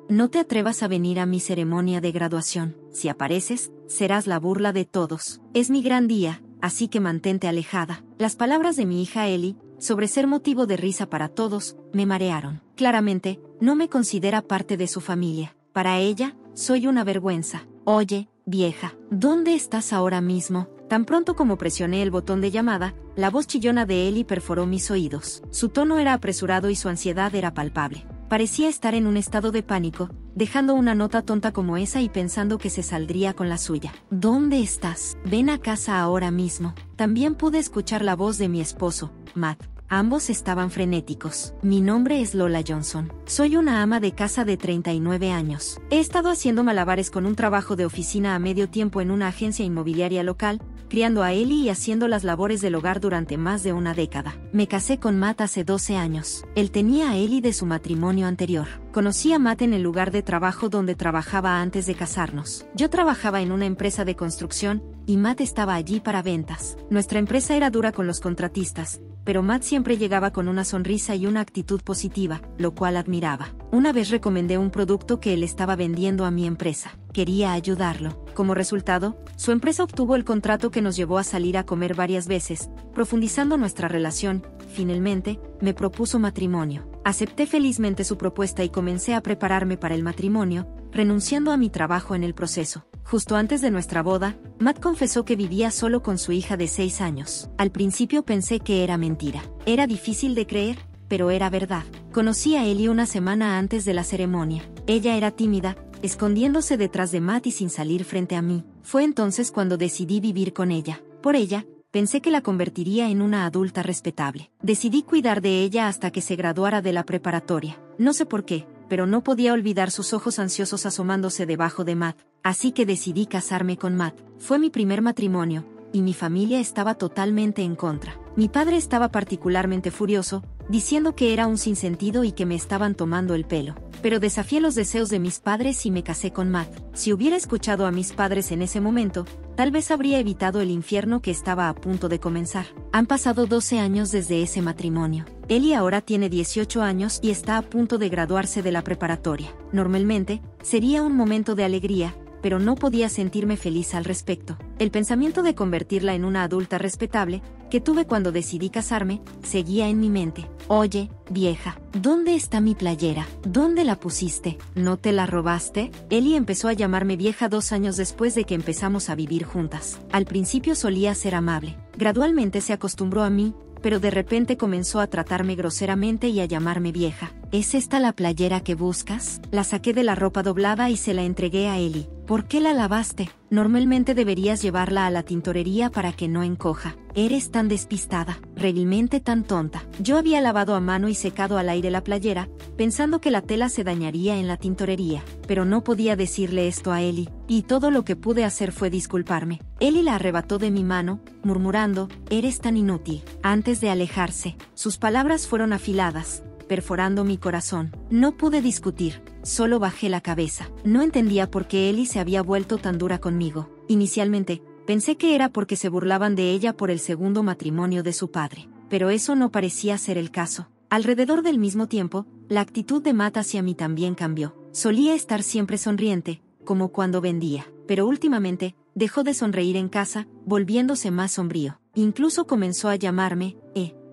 no te atrevas a venir a mi ceremonia de graduación. Si apareces, serás la burla de todos. Es mi gran día, así que mantente alejada. Las palabras de mi hija Ellie, sobre ser motivo de risa para todos, me marearon. Claramente, no me considera parte de su familia. Para ella, soy una vergüenza. Oye, vieja, ¿dónde estás ahora mismo? Tan pronto como presioné el botón de llamada, la voz chillona de Ellie perforó mis oídos. Su tono era apresurado y su ansiedad era palpable. Parecía estar en un estado de pánico, dejando una nota tonta como esa y pensando que se saldría con la suya. ¿Dónde estás? Ven a casa ahora mismo. También pude escuchar la voz de mi esposo, Matt. Ambos estaban frenéticos. Mi nombre es Lola Johnson. Soy una ama de casa de 39 años. He estado haciendo malabares con un trabajo de oficina a medio tiempo en una agencia inmobiliaria local, criando a Ellie y haciendo las labores del hogar durante más de una década. Me casé con Matt hace 12 años. Él tenía a Ellie de su matrimonio anterior. Conocí a Matt en el lugar de trabajo donde trabajaba antes de casarnos. Yo trabajaba en una empresa de construcción, y Matt estaba allí para ventas. Nuestra empresa era dura con los contratistas, pero Matt siempre llegaba con una sonrisa y una actitud positiva, lo cual admiraba. Una vez recomendé un producto que él estaba vendiendo a mi empresa. Quería ayudarlo. Como resultado, su empresa obtuvo el contrato que nos llevó a salir a comer varias veces, profundizando nuestra relación. Finalmente, me propuso matrimonio. Acepté felizmente su propuesta y comencé a prepararme para el matrimonio, renunciando a mi trabajo en el proceso. Justo antes de nuestra boda, Matt confesó que vivía solo con su hija de 6 años. Al principio pensé que era mentira. Era difícil de creer, pero era verdad. Conocí a Ellie una semana antes de la ceremonia. Ella era tímida, escondiéndose detrás de Matt y sin salir frente a mí. Fue entonces cuando decidí vivir con ella. Por ella, pensé que la convertiría en una adulta respetable. Decidí cuidar de ella hasta que se graduara de la preparatoria. No sé por qué, pero no podía olvidar sus ojos ansiosos asomándose debajo de Matt. Así que decidí casarme con Matt. Fue mi primer matrimonio, y mi familia estaba totalmente en contra. Mi padre estaba particularmente furioso, diciendo que era un sinsentido y que me estaban tomando el pelo. Pero desafié los deseos de mis padres y me casé con Matt. Si hubiera escuchado a mis padres en ese momento, tal vez habría evitado el infierno que estaba a punto de comenzar. Han pasado 12 años desde ese matrimonio. Ellie ahora tiene 18 años y está a punto de graduarse de la preparatoria. Normalmente, sería un momento de alegría, pero no podía sentirme feliz al respecto. El pensamiento de convertirla en una adulta respetable, que tuve cuando decidí casarme, seguía en mi mente. Oye, vieja, ¿dónde está mi playera? ¿Dónde la pusiste? ¿No te la robaste? Ellie empezó a llamarme vieja 2 años después de que empezamos a vivir juntas. Al principio solía ser amable. Gradualmente se acostumbró a mí, pero de repente comenzó a tratarme groseramente y a llamarme vieja. ¿Es esta la playera que buscas? La saqué de la ropa doblada y se la entregué a Ellie. ¿Por qué la lavaste? Normalmente deberías llevarla a la tintorería para que no encoja. Eres tan despistada, realmente tan tonta. Yo había lavado a mano y secado al aire la playera, pensando que la tela se dañaría en la tintorería, pero no podía decirle esto a Ellie, y todo lo que pude hacer fue disculparme. Ellie la arrebató de mi mano, murmurando, «Eres tan inútil». Antes de alejarse, sus palabras fueron afiladas, perforando mi corazón. No pude discutir, solo bajé la cabeza. No entendía por qué Ellie se había vuelto tan dura conmigo. Inicialmente, pensé que era porque se burlaban de ella por el segundo matrimonio de su padre, pero eso no parecía ser el caso. Alrededor del mismo tiempo, la actitud de Matt hacia mí también cambió. Solía estar siempre sonriente, como cuando vendía, pero últimamente, dejó de sonreír en casa, volviéndose más sombrío. Incluso comenzó a llamarme,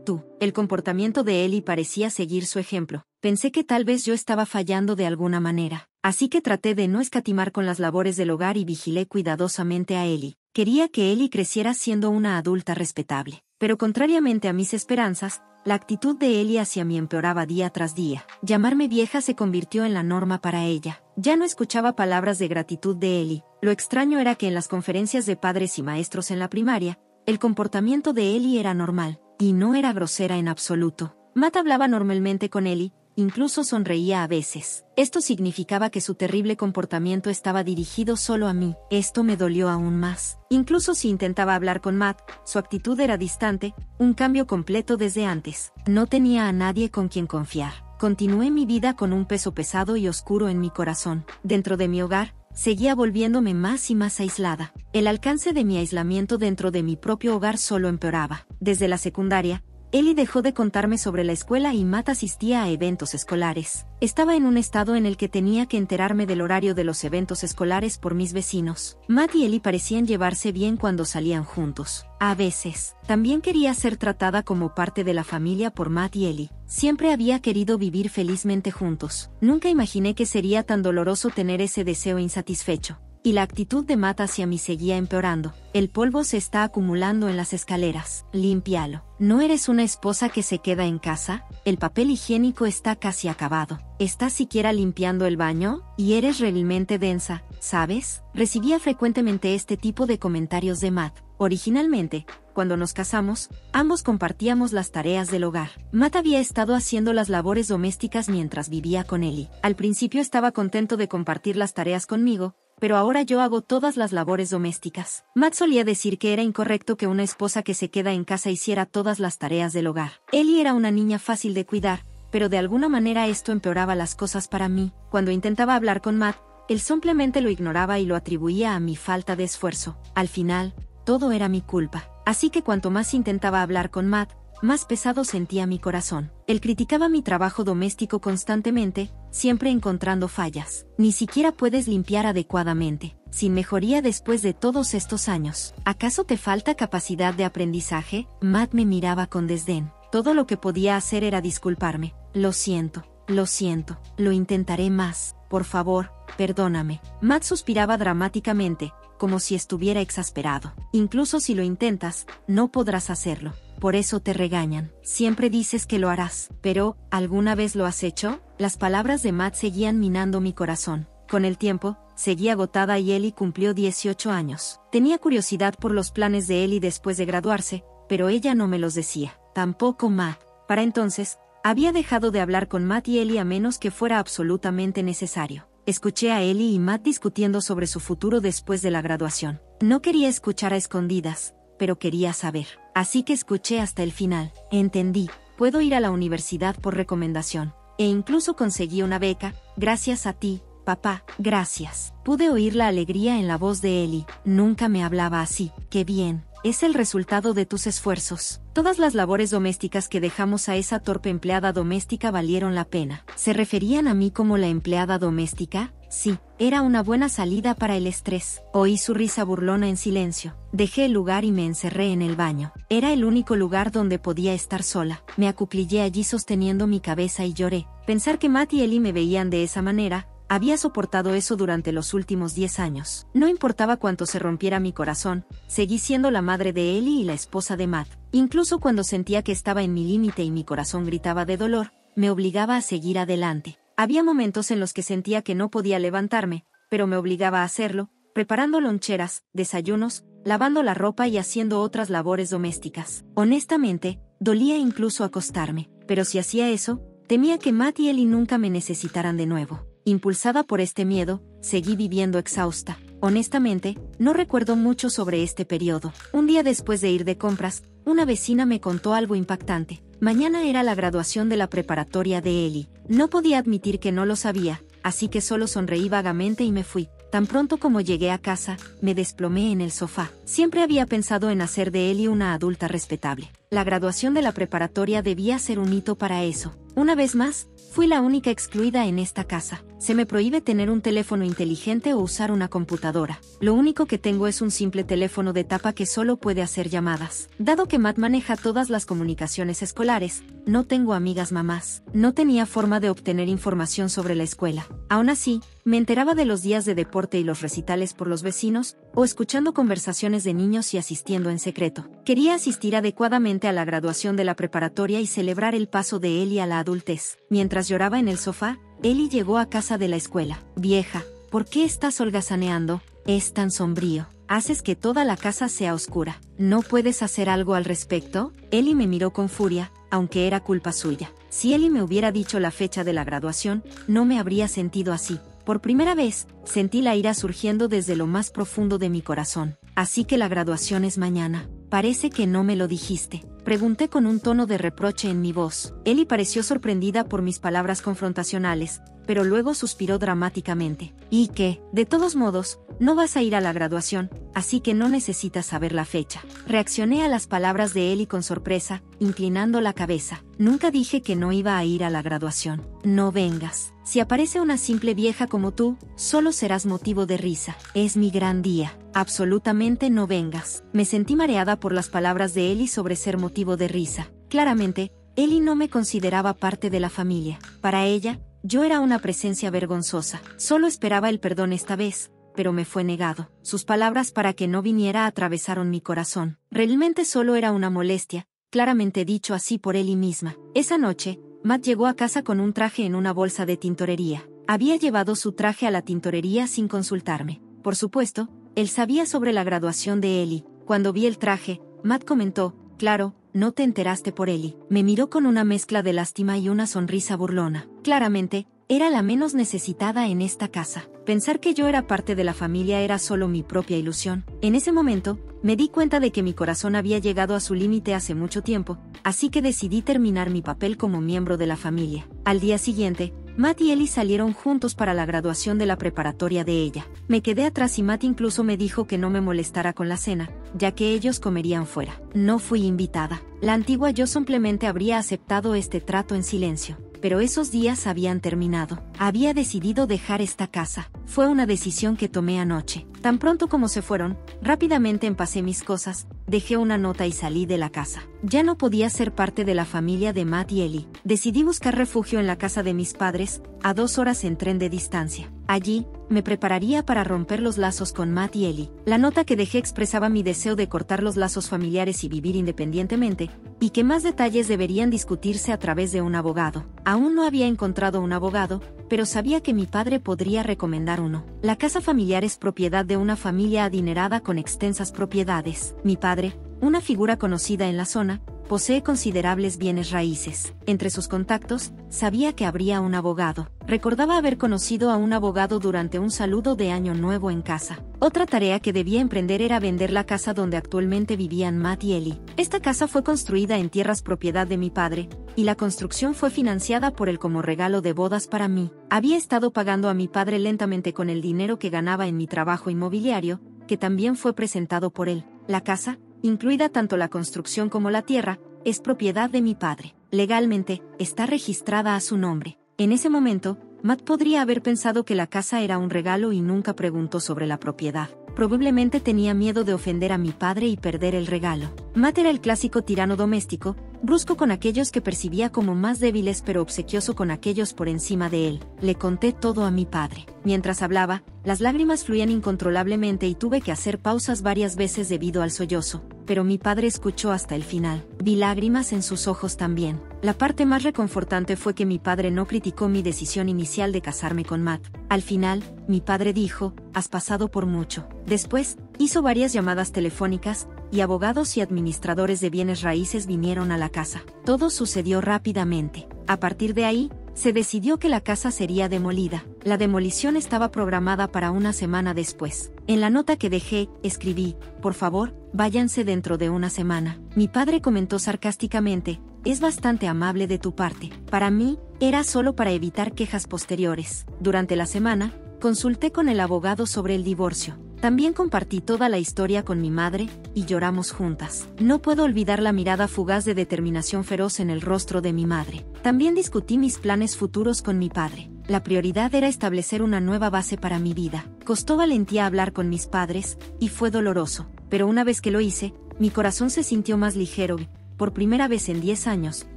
tú. El comportamiento de Ellie parecía seguir su ejemplo. Pensé que tal vez yo estaba fallando de alguna manera. Así que traté de no escatimar con las labores del hogar y vigilé cuidadosamente a Ellie. Quería que Ellie creciera siendo una adulta respetable. Pero contrariamente a mis esperanzas, la actitud de Ellie hacia mí empeoraba día tras día. Llamarme vieja se convirtió en la norma para ella. Ya no escuchaba palabras de gratitud de Ellie. Lo extraño era que en las conferencias de padres y maestros en la primaria, el comportamiento de Ellie era normal. Y no era grosera en absoluto. Matt hablaba normalmente con Ellie, incluso sonreía a veces. Esto significaba que su terrible comportamiento estaba dirigido solo a mí. Esto me dolió aún más. Incluso si intentaba hablar con Matt, su actitud era distante, un cambio completo desde antes. No tenía a nadie con quien confiar. Continué mi vida con un peso pesado y oscuro en mi corazón. Dentro de mi hogar, seguía volviéndome más y más aislada. El alcance de mi aislamiento dentro de mi propio hogar solo empeoraba. Desde la secundaria, Ellie dejó de contarme sobre la escuela y Matt asistía a eventos escolares. Estaba en un estado en el que tenía que enterarme del horario de los eventos escolares por mis vecinos. Matt y Ellie parecían llevarse bien cuando salían juntos. A veces, también quería ser tratada como parte de la familia por Matt y Ellie. Siempre había querido vivir felizmente juntos. Nunca imaginé que sería tan doloroso tener ese deseo insatisfecho. Y la actitud de Matt hacia mí seguía empeorando. El polvo se está acumulando en las escaleras. Límpialo. ¿No eres una esposa que se queda en casa? El papel higiénico está casi acabado. ¿Estás siquiera limpiando el baño? Y eres realmente densa, ¿sabes? Recibía frecuentemente este tipo de comentarios de Matt. Originalmente, cuando nos casamos, ambos compartíamos las tareas del hogar. Matt había estado haciendo las labores domésticas mientras vivía con Ellie. Al principio estaba contento de compartir las tareas conmigo, pero ahora yo hago todas las labores domésticas. Matt solía decir que era incorrecto que una esposa que se queda en casa hiciera todas las tareas del hogar. Ellie era una niña fácil de cuidar, pero de alguna manera esto empeoraba las cosas para mí. Cuando intentaba hablar con Matt, él simplemente lo ignoraba y lo atribuía a mi falta de esfuerzo. Al final, todo era mi culpa. Así que cuanto más intentaba hablar con Matt, más pesado sentía mi corazón. Él criticaba mi trabajo doméstico constantemente, siempre encontrando fallas. Ni siquiera puedes limpiar adecuadamente. Sin mejoría después de todos estos años. ¿Acaso te falta capacidad de aprendizaje? Matt me miraba con desdén. Todo lo que podía hacer era disculparme. Lo siento, lo intentaré más. Por favor, perdóname. Matt suspiraba dramáticamente, como si estuviera exasperado. Incluso si lo intentas, no podrás hacerlo. Por eso te regañan. Siempre dices que lo harás. Pero, ¿alguna vez lo has hecho? Las palabras de Matt seguían minando mi corazón. Con el tiempo, seguí agotada y Ellie cumplió 18 años. Tenía curiosidad por los planes de Ellie después de graduarse, pero ella no me los decía. Tampoco Matt. Para entonces, había dejado de hablar con Matt y Ellie a menos que fuera absolutamente necesario. Escuché a Ellie y Matt discutiendo sobre su futuro después de la graduación. No quería escuchar a escondidas, pero quería saber. Así que escuché hasta el final. Entendí. Puedo ir a la universidad por recomendación. E incluso conseguí una beca, gracias a ti, papá. Gracias. Pude oír la alegría en la voz de Ellie. Nunca me hablaba así. ¡Qué bien! Es el resultado de tus esfuerzos. Todas las labores domésticas que dejamos a esa torpe empleada doméstica valieron la pena. ¿Se referían a mí como la empleada doméstica? Sí, era una buena salida para el estrés. Oí su risa burlona en silencio. Dejé el lugar y me encerré en el baño. Era el único lugar donde podía estar sola. Me acuclillé allí sosteniendo mi cabeza y lloré. Pensar que Matt y Ellie me veían de esa manera. Había soportado eso durante los últimos 10 años. No importaba cuánto se rompiera mi corazón, seguí siendo la madre de Ellie y la esposa de Matt. Incluso cuando sentía que estaba en mi límite y mi corazón gritaba de dolor, me obligaba a seguir adelante. Había momentos en los que sentía que no podía levantarme, pero me obligaba a hacerlo, preparando loncheras, desayunos, lavando la ropa y haciendo otras labores domésticas. Honestamente, dolía incluso acostarme, pero si hacía eso, temía que Matt y Ellie nunca me necesitaran de nuevo. Impulsada por este miedo, seguí viviendo exhausta. Honestamente, no recuerdo mucho sobre este periodo. Un día después de ir de compras, una vecina me contó algo impactante. Mañana era la graduación de la preparatoria de Ellie. No podía admitir que no lo sabía, así que solo sonreí vagamente y me fui. Tan pronto como llegué a casa, me desplomé en el sofá. Siempre había pensado en hacer de Ellie una adulta respetable. La graduación de la preparatoria debía ser un hito para eso. Una vez más, fui la única excluida en esta casa. Se me prohíbe tener un teléfono inteligente o usar una computadora. Lo único que tengo es un simple teléfono de tapa que solo puede hacer llamadas. Dado que Matt maneja todas las comunicaciones escolares, no tengo amigas mamás. No tenía forma de obtener información sobre la escuela. Aún así, me enteraba de los días de deporte y los recitales por los vecinos, o escuchando conversaciones de niños y asistiendo en secreto. Quería asistir adecuadamente a la graduación de la preparatoria y celebrar el paso de Ellie a la adultez. Mientras lloraba en el sofá, Ellie llegó a casa de la escuela. Vieja, ¿por qué estás holgazaneando? Es tan sombrío. Haces que toda la casa sea oscura. ¿No puedes hacer algo al respecto? Ellie me miró con furia, aunque era culpa suya. Si Ellie me hubiera dicho la fecha de la graduación, no me habría sentido así. Por primera vez, sentí la ira surgiendo desde lo más profundo de mi corazón. Así que la graduación es mañana. Parece que no me lo dijiste. Pregunté con un tono de reproche en mi voz. Ellie pareció sorprendida por mis palabras confrontacionales, pero luego suspiró dramáticamente. ¿Y qué? De todos modos, no vas a ir a la graduación, así que no necesitas saber la fecha. Reaccioné a las palabras de Ellie con sorpresa, inclinando la cabeza. Nunca dije que no iba a ir a la graduación. No vengas. Si aparece una simple vieja como tú, solo serás motivo de risa. Es mi gran día. Absolutamente no vengas. Me sentí mareada por las palabras de Ellie sobre ser motivo de risa. Claramente, Ellie no me consideraba parte de la familia. Para ella, yo era una presencia vergonzosa. Solo esperaba el perdón esta vez, pero me fue negado. Sus palabras para que no viniera atravesaron mi corazón. Realmente solo era una molestia, claramente dicho así por Ellie misma. Esa noche, Matt llegó a casa con un traje en una bolsa de tintorería. Había llevado su traje a la tintorería sin consultarme. Por supuesto, él sabía sobre la graduación de Ellie. Cuando vi el traje, Matt comentó, claro, no te enteraste por Ellie. Me miró con una mezcla de lástima y una sonrisa burlona. Claramente, era la menos necesitada en esta casa. Pensar que yo era parte de la familia era solo mi propia ilusión. En ese momento, me di cuenta de que mi corazón había llegado a su límite hace mucho tiempo, así que decidí terminar mi papel como miembro de la familia. Al día siguiente, Matt y Ellie salieron juntos para la graduación de la preparatoria de ella. Me quedé atrás y Matt incluso me dijo que no me molestara con la cena, ya que ellos comerían fuera. No fui invitada. La antigua yo simplemente habría aceptado este trato en silencio. Pero esos días habían terminado. Había decidido dejar esta casa. Fue una decisión que tomé anoche. Tan pronto como se fueron, rápidamente empacé mis cosas, dejé una nota y salí de la casa. Ya no podía ser parte de la familia de Matt y Ellie. Decidí buscar refugio en la casa de mis padres, a 2 horas en tren de distancia. Allí, me prepararía para romper los lazos con Matt y Ellie. La nota que dejé expresaba mi deseo de cortar los lazos familiares y vivir independientemente, y que más detalles deberían discutirse a través de un abogado. Aún no había encontrado un abogado, pero sabía que mi padre podría recomendar uno. La casa familiar es propiedad de una familia adinerada con extensas propiedades. Mi padre, una figura conocida en la zona, posee considerables bienes raíces. Entre sus contactos, sabía que habría un abogado. Recordaba haber conocido a un abogado durante un saludo de Año Nuevo en casa. Otra tarea que debía emprender era vender la casa donde actualmente vivían Matt y Ellie. Esta casa fue construida en tierras propiedad de mi padre, y la construcción fue financiada por él como regalo de bodas para mí. Había estado pagando a mi padre lentamente con el dinero que ganaba en mi trabajo inmobiliario, que también fue presentado por él. La casa, incluida tanto la construcción como la tierra, es propiedad de mi padre. Legalmente, está registrada a su nombre. En ese momento, Matt podría haber pensado que la casa era un regalo y nunca preguntó sobre la propiedad. Probablemente tenía miedo de ofender a mi padre y perder el regalo. Matt era el clásico tirano doméstico, brusco con aquellos que percibía como más débiles pero obsequioso con aquellos por encima de él. Le conté todo a mi padre. Mientras hablaba, las lágrimas fluían incontrolablemente y tuve que hacer pausas varias veces debido al sollozo, pero mi padre escuchó hasta el final. Vi lágrimas en sus ojos también. La parte más reconfortante fue que mi padre no criticó mi decisión inicial de casarme con Matt. Al final, mi padre dijo, has pasado por mucho. Después, hizo varias llamadas telefónicas, y abogados y administradores de bienes raíces vinieron a la casa. Todo sucedió rápidamente. A partir de ahí, se decidió que la casa sería demolida. La demolición estaba programada para una semana después. En la nota que dejé, escribí, por favor, váyanse dentro de una semana. Mi padre comentó sarcásticamente, es bastante amable de tu parte. Para mí, era solo para evitar quejas posteriores. Durante la semana, consulté con el abogado sobre el divorcio. También compartí toda la historia con mi madre, y lloramos juntas. No puedo olvidar la mirada fugaz de determinación feroz en el rostro de mi madre. También discutí mis planes futuros con mi padre. La prioridad era establecer una nueva base para mi vida. Costó valentía hablar con mis padres, y fue doloroso. Pero una vez que lo hice, mi corazón se sintió más ligero y, por primera vez en 10 años,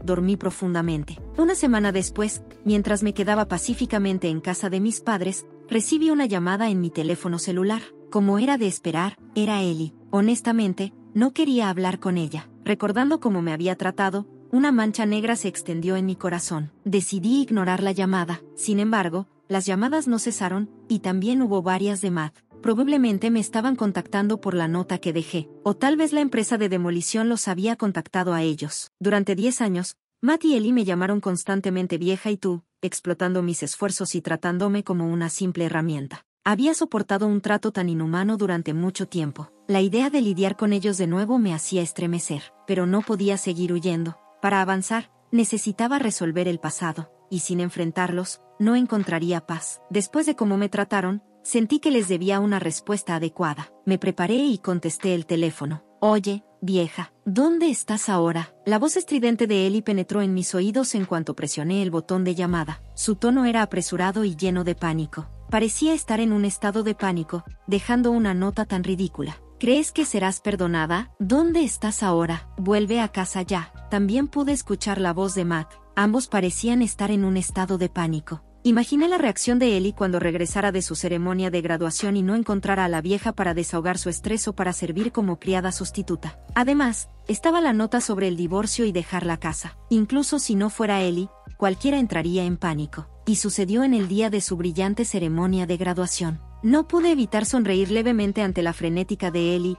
dormí profundamente. Una semana después, mientras me quedaba pacíficamente en casa de mis padres, recibí una llamada en mi teléfono celular. Como era de esperar, era Ellie. Honestamente, no quería hablar con ella. Recordando cómo me había tratado, una mancha negra se extendió en mi corazón. Decidí ignorar la llamada. Sin embargo, las llamadas no cesaron, y también hubo varias de Matt. Probablemente me estaban contactando por la nota que dejé, o tal vez la empresa de demolición los había contactado a ellos. Durante 10 años, Matt y Ellie me llamaron constantemente vieja y tú, explotando mis esfuerzos y tratándome como una simple herramienta. Había soportado un trato tan inhumano durante mucho tiempo. La idea de lidiar con ellos de nuevo me hacía estremecer, pero no podía seguir huyendo. Para avanzar, necesitaba resolver el pasado. y sin enfrentarlos, no encontraría paz. Después de cómo me trataron, sentí que les debía una respuesta adecuada. Me preparé y contesté el teléfono. Oye, vieja, ¿dónde estás ahora? La voz estridente de Ellie penetró en mis oídos en cuanto presioné el botón de llamada. Su tono era apresurado y lleno de pánico. Parecía estar en un estado de pánico, dejando una nota tan ridícula. ¿Crees que serás perdonada? ¿Dónde estás ahora? Vuelve a casa ya. También pude escuchar la voz de Matt. Ambos parecían estar en un estado de pánico. Imaginé la reacción de Ellie cuando regresara de su ceremonia de graduación y no encontrara a la vieja para desahogar su estrés o para servir como criada sustituta. Además, estaba la nota sobre el divorcio y dejar la casa. Incluso si no fuera Ellie, cualquiera entraría en pánico. Y sucedió en el día de su brillante ceremonia de graduación. No pude evitar sonreír levemente ante la frenética de Ellie.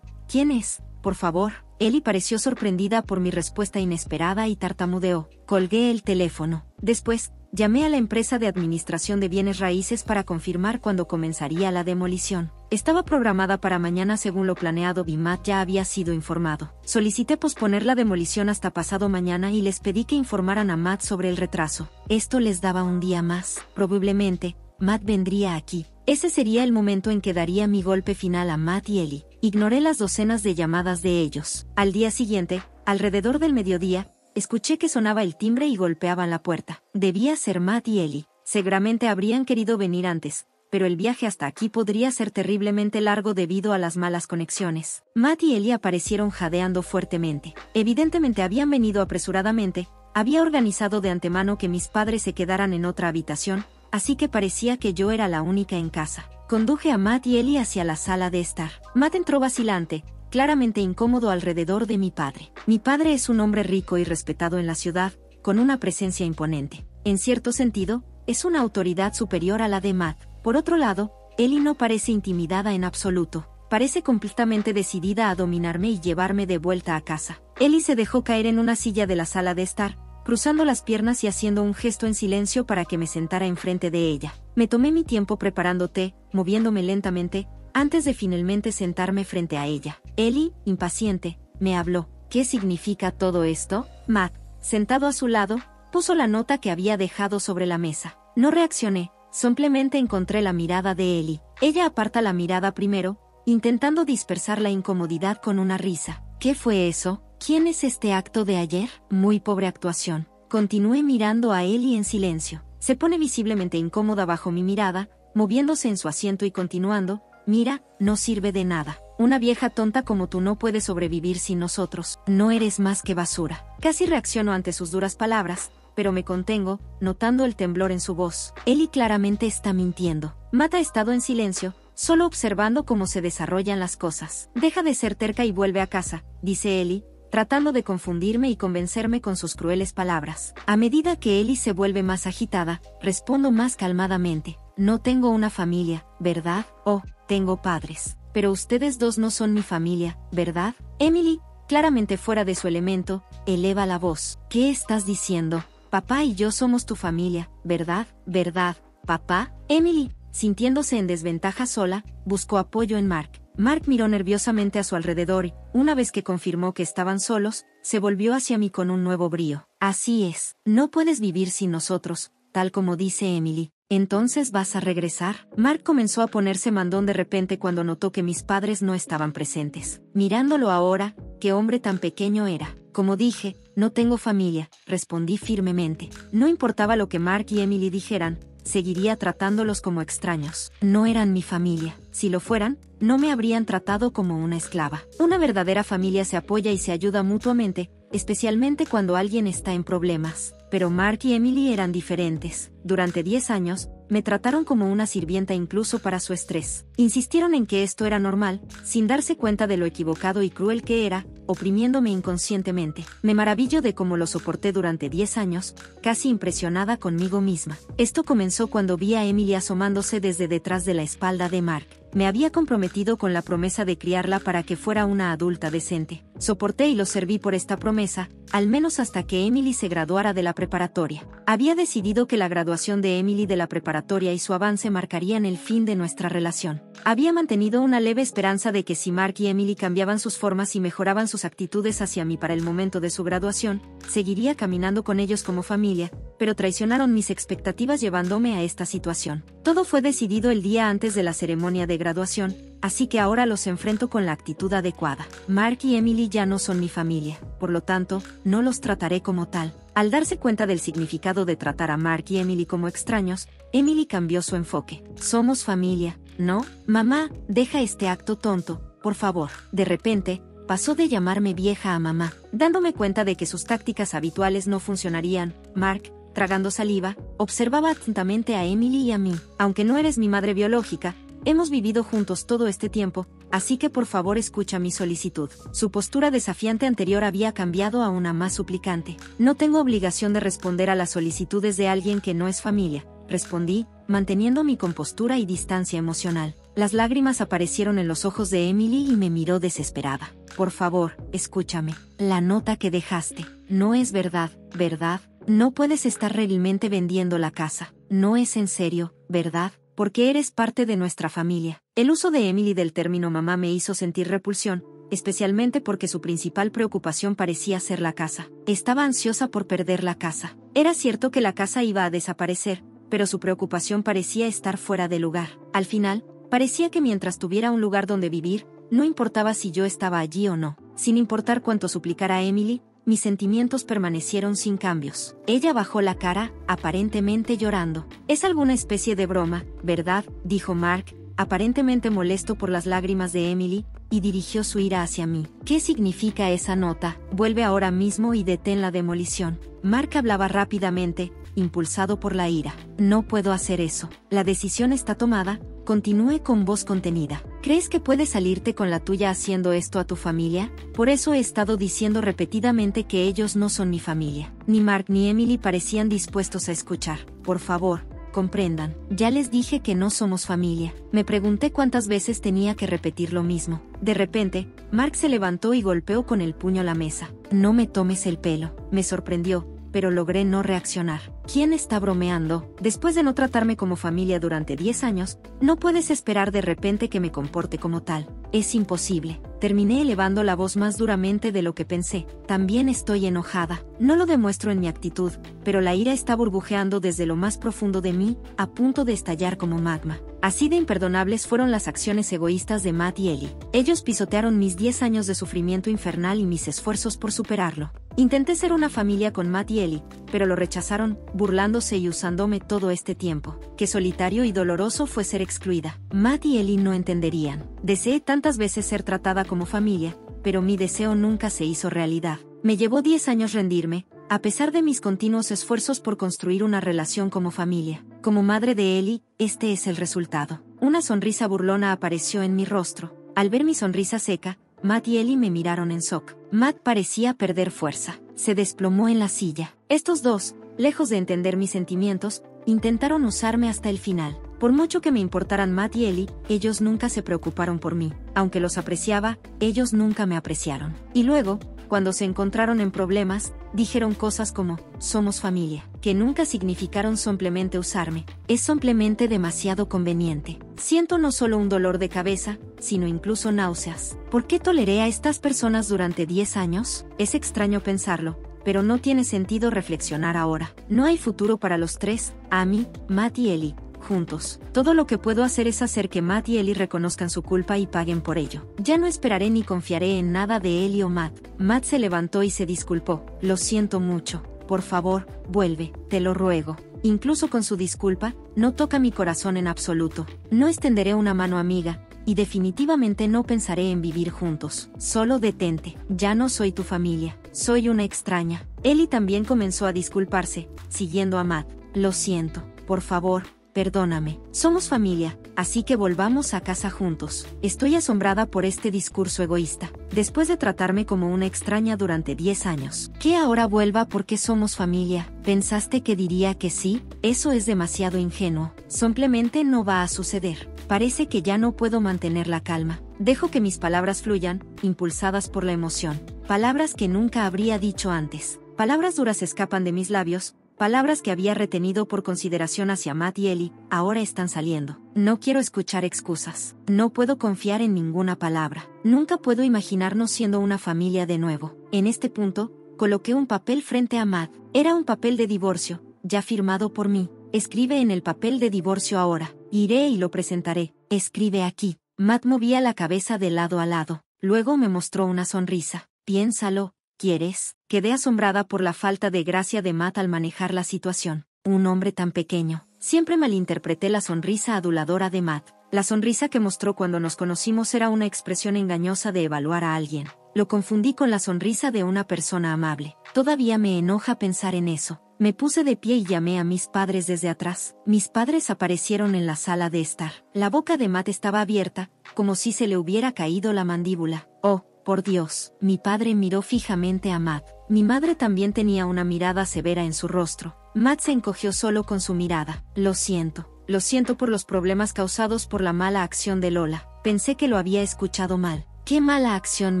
¿Quién es? Por favor. Ellie pareció sorprendida por mi respuesta inesperada y tartamudeó. Colgué el teléfono. Después, llamé a la empresa de administración de bienes raíces para confirmar cuándo comenzaría la demolición. Estaba programada para mañana según lo planeado y Matt ya había sido informado. Solicité posponer la demolición hasta pasado mañana y les pedí que informaran a Matt sobre el retraso. Esto les daba un día más. Probablemente, Matt vendría aquí. Ese sería el momento en que daría mi golpe final a Matt y Ellie. Ignoré las docenas de llamadas de ellos. Al día siguiente, alrededor del mediodía, escuché que sonaba el timbre y golpeaban la puerta. Debía ser Matt y Ellie. Seguramente habrían querido venir antes, pero el viaje hasta aquí podría ser terriblemente largo debido a las malas conexiones. Matt y Ellie aparecieron jadeando fuertemente. Evidentemente habían venido apresuradamente. Había organizado de antemano que mis padres se quedaran en otra habitación, así que parecía que yo era la única en casa. Conduje a Matt y Ellie hacia la sala de estar. Matt entró vacilante, claramente incómodo alrededor de mi padre. Mi padre es un hombre rico y respetado en la ciudad, con una presencia imponente. En cierto sentido, es una autoridad superior a la de Matt. Por otro lado, Ellie no parece intimidada en absoluto. Parece completamente decidida a dominarme y llevarme de vuelta a casa. Ellie se dejó caer en una silla de la sala de estar, cruzando las piernas y haciendo un gesto en silencio para que me sentara enfrente de ella. Me tomé mi tiempo preparando té, moviéndome lentamente, antes de finalmente sentarme frente a ella. Ellie, impaciente, me habló. ¿Qué significa todo esto? Matt, sentado a su lado, puso la nota que había dejado sobre la mesa. No reaccioné, simplemente encontré la mirada de Ellie. Ella aparta la mirada primero, intentando dispersar la incomodidad con una risa. ¿Qué fue eso? ¿Quién es este acto de ayer? Muy pobre actuación. Continué mirando a Ellie en silencio. Se pone visiblemente incómoda bajo mi mirada, moviéndose en su asiento y continuando. Mira, no sirve de nada. Una vieja tonta como tú no puede sobrevivir sin nosotros. No eres más que basura. Casi reacciono ante sus duras palabras, pero me contengo, notando el temblor en su voz. Ellie claramente está mintiendo. Matt ha estado en silencio, solo observando cómo se desarrollan las cosas. Deja de ser terca y vuelve a casa, dice Ellie, tratando de confundirme y convencerme con sus crueles palabras. A medida que Ellie se vuelve más agitada, respondo más calmadamente. No tengo una familia, ¿verdad? Oh, tengo padres. Pero ustedes dos no son mi familia, ¿verdad? Emily, claramente fuera de su elemento, eleva la voz. ¿Qué estás diciendo? Papá y yo somos tu familia, ¿verdad? ¿Verdad, papá? Emily, sintiéndose en desventaja sola, buscó apoyo en Mark. Mark miró nerviosamente a su alrededor y, una vez que confirmó que estaban solos, se volvió hacia mí con un nuevo brío. Así es, no puedes vivir sin nosotros, tal como dice Emily. ¿Entonces vas a regresar? Mark comenzó a ponerse mandón de repente cuando notó que mis padres no estaban presentes. Mirándolo ahora, qué hombre tan pequeño era. Como dije, no tengo familia, respondí firmemente. No importaba lo que Mark y Emily dijeran, seguiría tratándolos como extraños. No eran mi familia. Si lo fueran, no me habrían tratado como una esclava. Una verdadera familia se apoya y se ayuda mutuamente, especialmente cuando alguien está en problemas. Pero Mark y Emily eran diferentes. Durante 10 años, me trataron como una sirvienta incluso para su estrés. Insistieron en que esto era normal, sin darse cuenta de lo equivocado y cruel que era, oprimiéndome inconscientemente. Me maravillo de cómo lo soporté durante 10 años, casi impresionada conmigo misma. Esto comenzó cuando vi a Emily asomándose desde detrás de la espalda de Mark. Me había comprometido con la promesa de criarla para que fuera una adulta decente. Soporté y lo serví por esta promesa, al menos hasta que Emily se graduara de la preparatoria. Había decidido que la graduación de Emily de la preparatoria y su avance marcarían el fin de nuestra relación. Había mantenido una leve esperanza de que si Mark y Emily cambiaban sus formas y mejoraban sus actitudes hacia mí para el momento de su graduación, seguiría caminando con ellos como familia, pero traicionaron mis expectativas llevándome a esta situación. Todo fue decidido el día antes de la ceremonia de graduación, así que ahora los enfrento con la actitud adecuada. Mark y Emily ya no son mi familia, por lo tanto, no los trataré como tal. Al darse cuenta del significado de tratar a Mark y Emily como extraños, Emily cambió su enfoque. Somos familia, ¿no? Mamá, deja este acto tonto, por favor. De repente, pasó de llamarme vieja a mamá, dándome cuenta de que sus tácticas habituales no funcionarían. Mark, tragando saliva, observaba atentamente a Emily y a mí. Aunque no eres mi madre biológica, hemos vivido juntos todo este tiempo, así que por favor escucha mi solicitud. Su postura desafiante anterior había cambiado a una más suplicante. No tengo obligación de responder a las solicitudes de alguien que no es familia, respondí, manteniendo mi compostura y distancia emocional. Las lágrimas aparecieron en los ojos de Emily y me miró desesperada. Por favor, escúchame. La nota que dejaste. No es verdad, ¿verdad? No puedes estar realmente vendiendo la casa. No es en serio, ¿verdad? Porque eres parte de nuestra familia. El uso de Emily del término mamá me hizo sentir repulsión, especialmente porque su principal preocupación parecía ser la casa. Estaba ansiosa por perder la casa. Era cierto que la casa iba a desaparecer, pero su preocupación parecía estar fuera de lugar. Al final, parecía que mientras tuviera un lugar donde vivir, no importaba si yo estaba allí o no. Sin importar cuánto suplicara a Emily, mis sentimientos permanecieron sin cambios. Ella bajó la cara, aparentemente llorando. Es alguna especie de broma, ¿verdad?, dijo Mark, aparentemente molesto por las lágrimas de Emily, y dirigió su ira hacia mí. ¿Qué significa esa nota? Vuelve ahora mismo y detén la demolición. Mark hablaba rápidamente, impulsado por la ira. No puedo hacer eso. La decisión está tomada. Continué con voz contenida. ¿Crees que puedes salirte con la tuya haciendo esto a tu familia? Por eso he estado diciendo repetidamente que ellos no son mi familia. Ni Mark ni Emily parecían dispuestos a escuchar. Por favor, comprendan. Ya les dije que no somos familia. Me pregunté cuántas veces tenía que repetir lo mismo. De repente, Mark se levantó y golpeó con el puño la mesa. No me tomes el pelo. Me sorprendió, pero logré no reaccionar. ¿Quién está bromeando? Después de no tratarme como familia durante 10 años, no puedes esperar de repente que me comporte como tal. Es imposible. Terminé elevando la voz más duramente de lo que pensé. También estoy enojada. No lo demuestro en mi actitud, pero la ira está burbujeando desde lo más profundo de mí, a punto de estallar como magma. Así de imperdonables fueron las acciones egoístas de Matt y Ellie. Ellos pisotearon mis 10 años de sufrimiento infernal y mis esfuerzos por superarlo. Intenté ser una familia con Matt y Ellie, pero lo rechazaron, burlándose y usándome todo este tiempo. Qué solitario y doloroso fue ser excluida. Matt y Ellie no entenderían. Deseé tantas veces ser tratada como familia, pero mi deseo nunca se hizo realidad. Me llevó 10 años rendirme, a pesar de mis continuos esfuerzos por construir una relación como familia. Como madre de Ellie, este es el resultado. Una sonrisa burlona apareció en mi rostro. Al ver mi sonrisa seca, Matt y Ellie me miraron en shock. Matt parecía perder fuerza. Se desplomó en la silla. Estos dos, lejos de entender mis sentimientos, intentaron usarme hasta el final. Por mucho que me importaran Matt y Ellie, ellos nunca se preocuparon por mí. Aunque los apreciaba, ellos nunca me apreciaron. Y luego, cuando se encontraron en problemas, dijeron cosas como, somos familia, que nunca significaron simplemente usarme. Es simplemente demasiado conveniente. Siento no solo un dolor de cabeza, sino incluso náuseas. ¿Por qué toleré a estas personas durante 10 años? Es extraño pensarlo, pero no tiene sentido reflexionar ahora. No hay futuro para los tres, Amy, Matt y Ellie, juntos. Todo lo que puedo hacer es hacer que Matt y Ellie reconozcan su culpa y paguen por ello. Ya no esperaré ni confiaré en nada de Ellie o Matt. Matt se levantó y se disculpó. Lo siento mucho. Por favor, vuelve, te lo ruego. Incluso con su disculpa, no toca mi corazón en absoluto. No extenderé una mano amiga, y definitivamente no pensaré en vivir juntos. Solo detente. Ya no soy tu familia. Soy una extraña. Ellie también comenzó a disculparse, siguiendo a Matt. Lo siento. Por favor, perdóname. Somos familia, así que volvamos a casa juntos. Estoy asombrada por este discurso egoísta. Después de tratarme como una extraña durante 10 años, ¿que ahora vuelva porque somos familia? ¿Pensaste que diría que sí? Eso es demasiado ingenuo. Simplemente no va a suceder. Parece que ya no puedo mantener la calma. Dejo que mis palabras fluyan, impulsadas por la emoción. Palabras que nunca habría dicho antes. Palabras duras escapan de mis labios, palabras que había retenido por consideración hacia Matt y Ellie, ahora están saliendo. No quiero escuchar excusas. No puedo confiar en ninguna palabra. Nunca puedo imaginarnos siendo una familia de nuevo. En este punto, coloqué un papel frente a Matt. Era un papel de divorcio, ya firmado por mí. Escribe en el papel de divorcio ahora. Iré y lo presentaré. Escribe aquí. Matt movía la cabeza de lado a lado. Luego me mostró una sonrisa. Piénsalo, ¿quieres? Quedé asombrada por la falta de gracia de Matt al manejar la situación. Un hombre tan pequeño. Siempre malinterpreté la sonrisa aduladora de Matt. La sonrisa que mostró cuando nos conocimos era una expresión engañosa de evaluar a alguien. Lo confundí con la sonrisa de una persona amable. Todavía me enoja pensar en eso. Me puse de pie y llamé a mis padres desde atrás. Mis padres aparecieron en la sala de estar. La boca de Matt estaba abierta, como si se le hubiera caído la mandíbula. Oh, por Dios. Mi padre miró fijamente a Matt. Mi madre también tenía una mirada severa en su rostro. Matt se encogió solo con su mirada. Lo siento. Lo siento por los problemas causados por la mala acción de Lola. Pensé que lo había escuchado mal. ¿Qué mala acción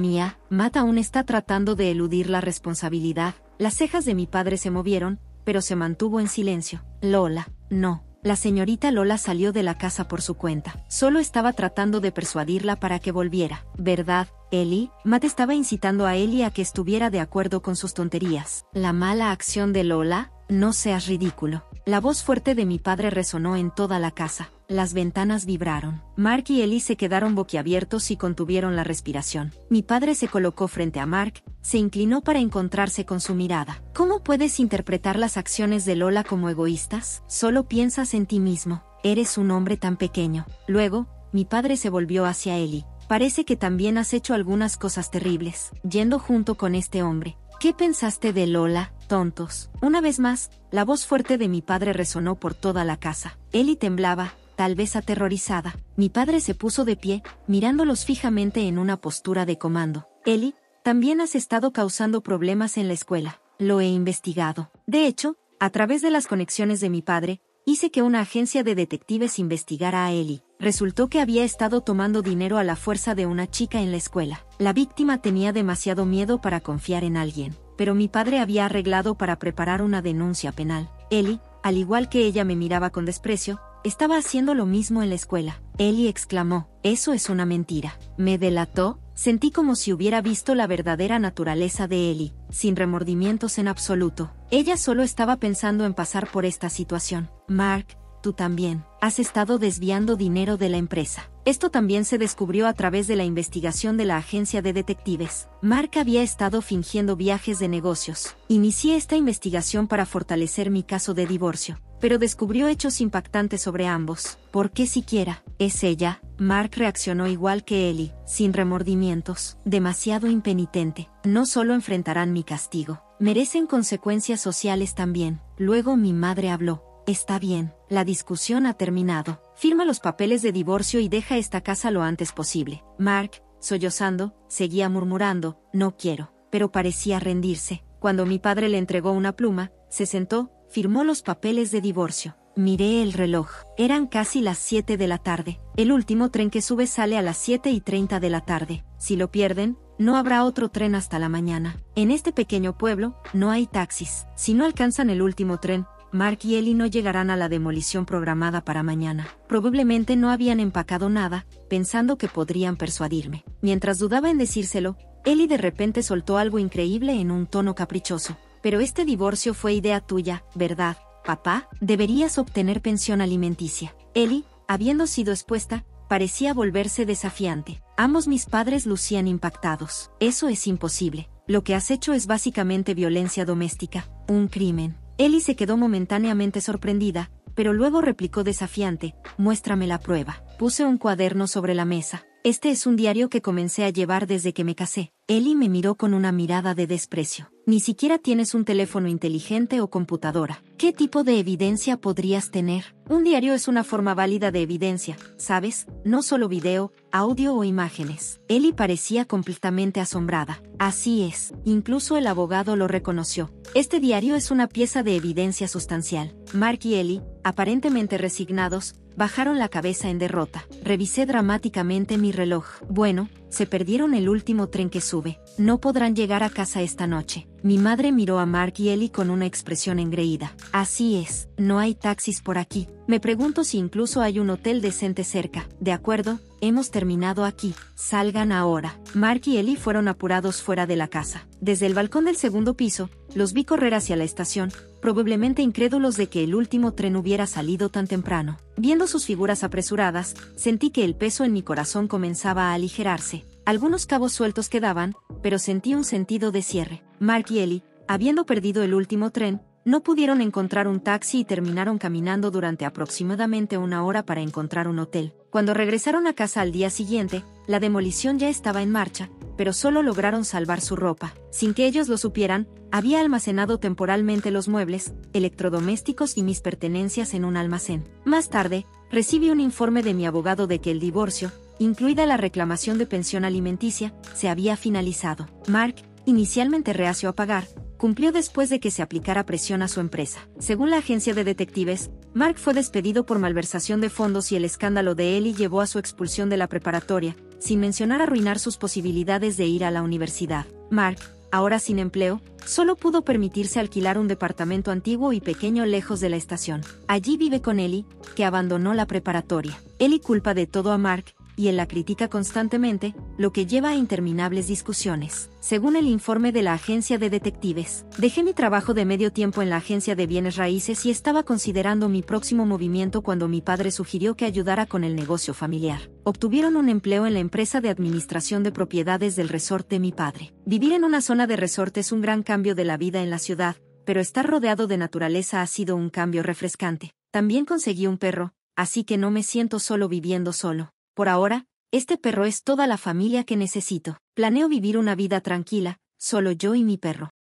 mía? Matt aún está tratando de eludir la responsabilidad. Las cejas de mi padre se movieron, pero se mantuvo en silencio. Lola, no. La señorita Lola salió de la casa por su cuenta. Solo estaba tratando de persuadirla para que volviera. ¿Verdad, Ellie? Matt estaba incitando a Ellie a que estuviera de acuerdo con sus tonterías. ¿La mala acción de Lola? No seas ridículo. La voz fuerte de mi padre resonó en toda la casa. Las ventanas vibraron. Mark y Ellie se quedaron boquiabiertos y contuvieron la respiración. Mi padre se colocó frente a Mark, se inclinó para encontrarse con su mirada. ¿Cómo puedes interpretar las acciones de Lola como egoístas? Solo piensas en ti mismo. Eres un hombre tan pequeño. Luego, mi padre se volvió hacia Ellie. Parece que también has hecho algunas cosas terribles, yendo junto con este hombre. ¿Qué pensaste de Lola, tontos? Una vez más, la voz fuerte de mi padre resonó por toda la casa. Ellie temblaba, tal vez aterrorizada. Mi padre se puso de pie, mirándolos fijamente en una postura de comando. Ellie, también has estado causando problemas en la escuela. Lo he investigado. De hecho, a través de las conexiones de mi padre, hice que una agencia de detectives investigara a Ellie. Resultó que había estado tomando dinero a la fuerza de una chica en la escuela. La víctima tenía demasiado miedo para confiar en alguien, pero mi padre había arreglado para preparar una denuncia penal. Ellie, al igual que ella me miraba con desprecio, estaba haciendo lo mismo en la escuela. Ellie exclamó, «Eso es una mentira». ¿Me delató? Sentí como si hubiera visto la verdadera naturaleza de Ellie, sin remordimientos en absoluto. Ella solo estaba pensando en pasar por esta situación. Mark, tú también has estado desviando dinero de la empresa. Esto también se descubrió a través de la investigación de la agencia de detectives. Mark había estado fingiendo viajes de negocios. Inicié esta investigación para fortalecer mi caso de divorcio, pero descubrió hechos impactantes sobre ambos. ¿Por qué siquiera? ¿Es ella? Mark reaccionó igual que Ellie, sin remordimientos. Demasiado impenitente. No solo enfrentarán mi castigo, merecen consecuencias sociales también. Luego mi madre habló. Está bien, la discusión ha terminado. Firma los papeles de divorcio y deja esta casa lo antes posible. Mark, sollozando, seguía murmurando, no quiero, pero parecía rendirse. Cuando mi padre le entregó una pluma, se sentó, firmó los papeles de divorcio. Miré el reloj. Eran casi las 7 de la tarde. El último tren que sube sale a las 7:30 de la tarde. Si lo pierden, no habrá otro tren hasta la mañana. En este pequeño pueblo, no hay taxis. Si no alcanzan el último tren, Mark y Ellie no llegarán a la demolición programada para mañana. Probablemente no habían empacado nada, pensando que podrían persuadirme. Mientras dudaba en decírselo, Ellie de repente soltó algo increíble en un tono caprichoso. Pero este divorcio fue idea tuya, ¿verdad, papá? Deberías obtener pensión alimenticia. Ellie, habiendo sido expuesta, parecía volverse desafiante. Ambos mis padres lucían impactados. Eso es imposible. Lo que has hecho es básicamente violencia doméstica, un crimen. Ellie se quedó momentáneamente sorprendida, pero luego replicó desafiante, muéstrame la prueba. Puse un cuaderno sobre la mesa. Este es un diario que comencé a llevar desde que me casé. Ellie me miró con una mirada de desprecio. Ni siquiera tienes un teléfono inteligente o computadora. ¿Qué tipo de evidencia podrías tener? Un diario es una forma válida de evidencia, ¿sabes? No solo video, audio o imágenes. Ellie parecía completamente asombrada. Así es, incluso el abogado lo reconoció. Este diario es una pieza de evidencia sustancial. Mark y Ellie, aparentemente resignados, bajaron la cabeza en derrota. Revisé dramáticamente mi reloj. Bueno, se perdieron el último tren que sube. No podrán llegar a casa esta noche. Mi madre miró a Mark y Ellie con una expresión engreída. Así es, no hay taxis por aquí. Me pregunto si incluso hay un hotel decente cerca. De acuerdo, hemos terminado aquí. Salgan ahora. Mark y Ellie fueron apurados fuera de la casa. Desde el balcón del segundo piso, los vi correr hacia la estación, probablemente incrédulos de que el último tren hubiera salido tan temprano. Viendo sus figuras apresuradas, sentí que el peso en mi corazón comenzaba a aligerarse. Algunos cabos sueltos quedaban, pero sentí un sentido de cierre. Mark y Ellie, habiendo perdido el último tren, no pudieron encontrar un taxi y terminaron caminando durante aproximadamente una hora para encontrar un hotel. Cuando regresaron a casa al día siguiente, la demolición ya estaba en marcha, pero solo lograron salvar su ropa. Sin que ellos lo supieran, había almacenado temporalmente los muebles, electrodomésticos y mis pertenencias en un almacén. Más tarde, recibí un informe de mi abogado de que el divorcio, incluida la reclamación de pensión alimenticia, se había finalizado. Mark, inicialmente reacio a pagar, cumplió después de que se aplicara presión a su empresa. Según la agencia de detectives, Mark fue despedido por malversación de fondos y el escándalo de Ellie llevó a su expulsión de la preparatoria, sin mencionar arruinar sus posibilidades de ir a la universidad. Mark, ahora sin empleo, solo pudo permitirse alquilar un departamento antiguo y pequeño lejos de la estación. Allí vive con Ellie, que abandonó la preparatoria. Ellie culpa de todo a Mark, y él la critica constantemente, lo que lleva a interminables discusiones. Según el informe de la agencia de detectives, dejé mi trabajo de medio tiempo en la agencia de bienes raíces y estaba considerando mi próximo movimiento cuando mi padre sugirió que ayudara con el negocio familiar. Obtuvieron un empleo en la empresa de administración de propiedades del resort de mi padre. Vivir en una zona de resort es un gran cambio de la vida en la ciudad, pero estar rodeado de naturaleza ha sido un cambio refrescante. También conseguí un perro, así que no me siento solo viviendo solo. Por ahora, este perro es toda la familia que necesito. Planeo vivir una vida tranquila, solo yo y mi perro.